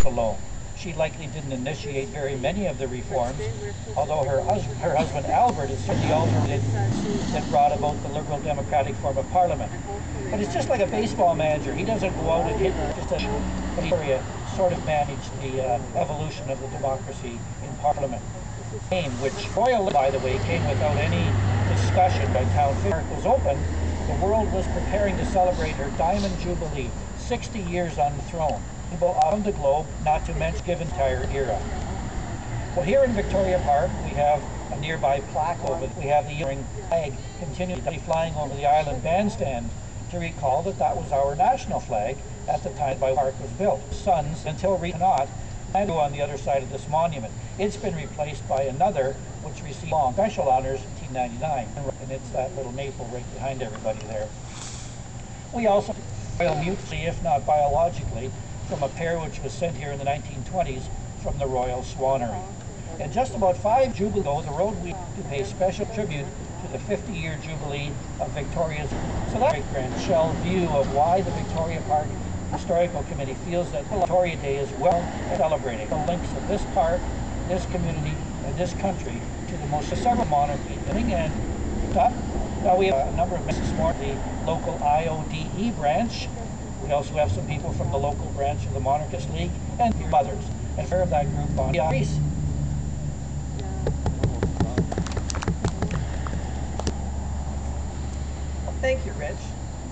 alone. She likely didn't initiate very many of the reforms, although her husband Albert is certainly altered that brought about the Liberal Democratic form of Parliament. But it's just like a baseball manager. He doesn't go out and hit but he sort of managed the evolution of the democracy in Parliament. Which royal, by the way, came without any discussion by town fair. It was open. The world was preparing to celebrate her Diamond Jubilee, 60 years on the throne. On the globe, not to mention given entire era. Well, here in Victoria Park, we have a nearby plaque over it. We have the year-ring flag continually flying over the island bandstand to recall that that was our national flag at the time the park was built. Sons, until cannot, and on the other side of this monument. It's been replaced by another, which received long special honors in 1999, and it's that little maple right behind everybody there. We also royal mutually, if not biologically, from a pair which was sent here in the 1920s from the Royal Swanery. And just about 5 Jubilee ago, the road we to pay special tribute to the 50-year Jubilee of Victoria's. So that's a grand shell view of why the Victoria Park Historical Committee feels that Victoria Day is well celebrating the links of this park, this community, and this country to the most several monarchy. And now we have a number of members from the local IODE branch. We also have some people from the local branch of the Monarchist League and others. And fair of that group on the ice. Thank you, Rich.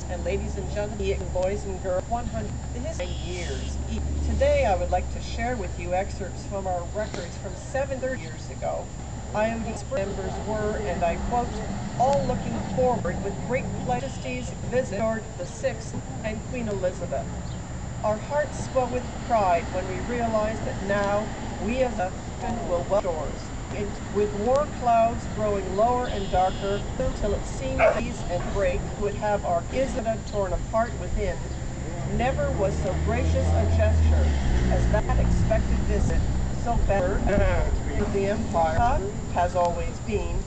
And ladies and gentlemen, boys and girls, 100 years. Today I would like to share with you excerpts from our records from 7 years ago. IOD members were, and I quote, all looking forward with great Majesty's visit George VI and Queen Elizabeth. Our hearts swell with pride when we realize that now we as a will well doors. With war clouds growing lower and darker till it seemed peace and break would have our Isabella torn apart within, never was so gracious a gesture as that expected visit, so better the Empire has always been.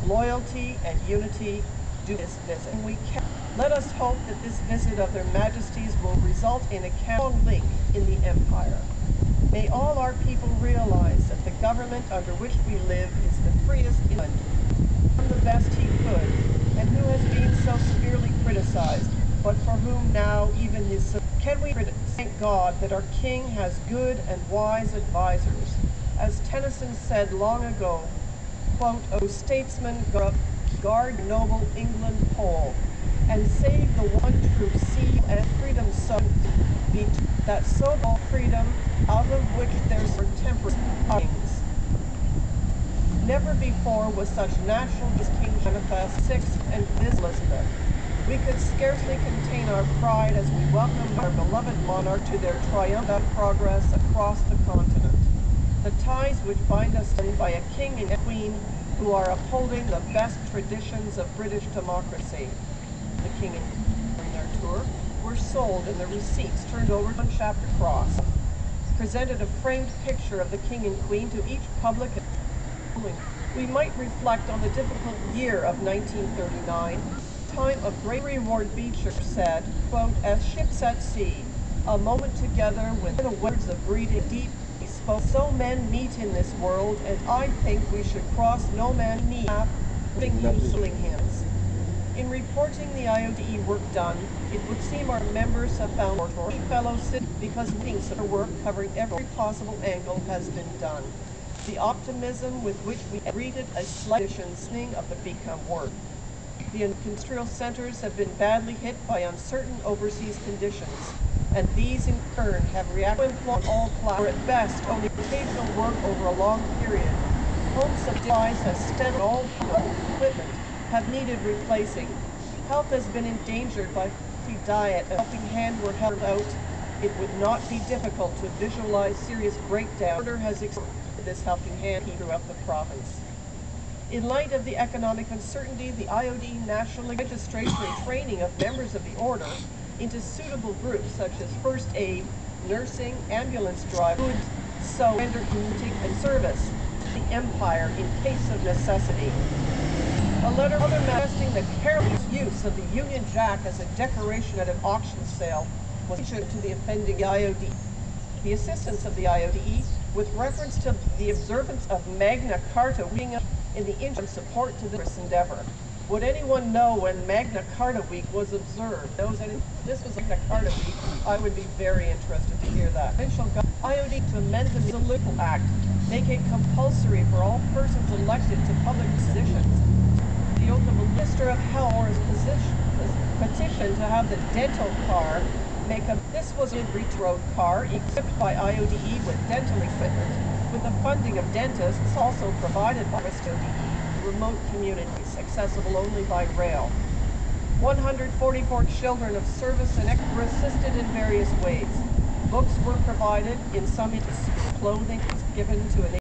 Loyalty and unity do this visit. Let us hope that this visit of their Majesties will result in a strong link in the Empire. May all our people realize that the government under which we live is the freest in England, done the best he could, and who has been so severely criticized, but for whom now even his... Can we thank God that our King has good and wise advisers? As Tennyson said long ago, quote, O statesman, guard noble England pole, and save the one true sea and freedom so be that so called freedom out of which there's temperance things. Never before was such national disdain manifest sixth and this Elizabeth. We could scarcely contain our pride as we welcomed our beloved monarch to their triumphant progress across the continent. The ties which bind us by a king and a queen who are upholding the best traditions of British democracy. The king and during their tour were sold and the receipts turned over on chapter cross. Presented a framed picture of the king and queen to each public. We might reflect on the difficult year of 1939, time of great reward. Beecher said, quote, as ships at sea, a moment together with the words of breathing deep, he spoke, so men meet in this world, and I think we should cross no man's knee, using hymns. In reporting the IODE work done, it would seem our members have found fellow citizens because meetings of work covering every possible angle has been done. The optimism with which we greeted a slight addition of the become work. The industrial centers have been badly hit by uncertain overseas conditions, and these in turn have reacted on all classes, or at best only occasional work over a long period. Home supplies has stemmed all equipment have needed replacing. Health has been endangered by healthy diet. A helping hand were held out. It would not be difficult to visualize serious breakdown. Order has extended this helping hand throughout the province. In light of the economic uncertainty, the IOD national registration and training of members of the order into suitable groups such as first aid, nursing, ambulance drive, food, so render community and service to the Empire in case of necessity. A letter manifesting the careless use of the Union Jack as a decoration at an auction sale was issued to the offending IOD. the assistance of the IODE with reference to the observance of Magna Carta being in the interim support to this endeavor. Would anyone know when Magna Carta Week was observed? This was Magna Carta Week. I would be very interested to hear that. IOD to amend the Jubilee Act, make it compulsory for all persons elected to public positions. The oath of a Minister of Health or his petition to have the dental car this was a road car equipped by IODE with dental equipment, with the funding of dentists also provided by IODE, remote communities, accessible only by rail. 144 children of service and were assisted in various ways. Books were provided, in some instances clothing was given to an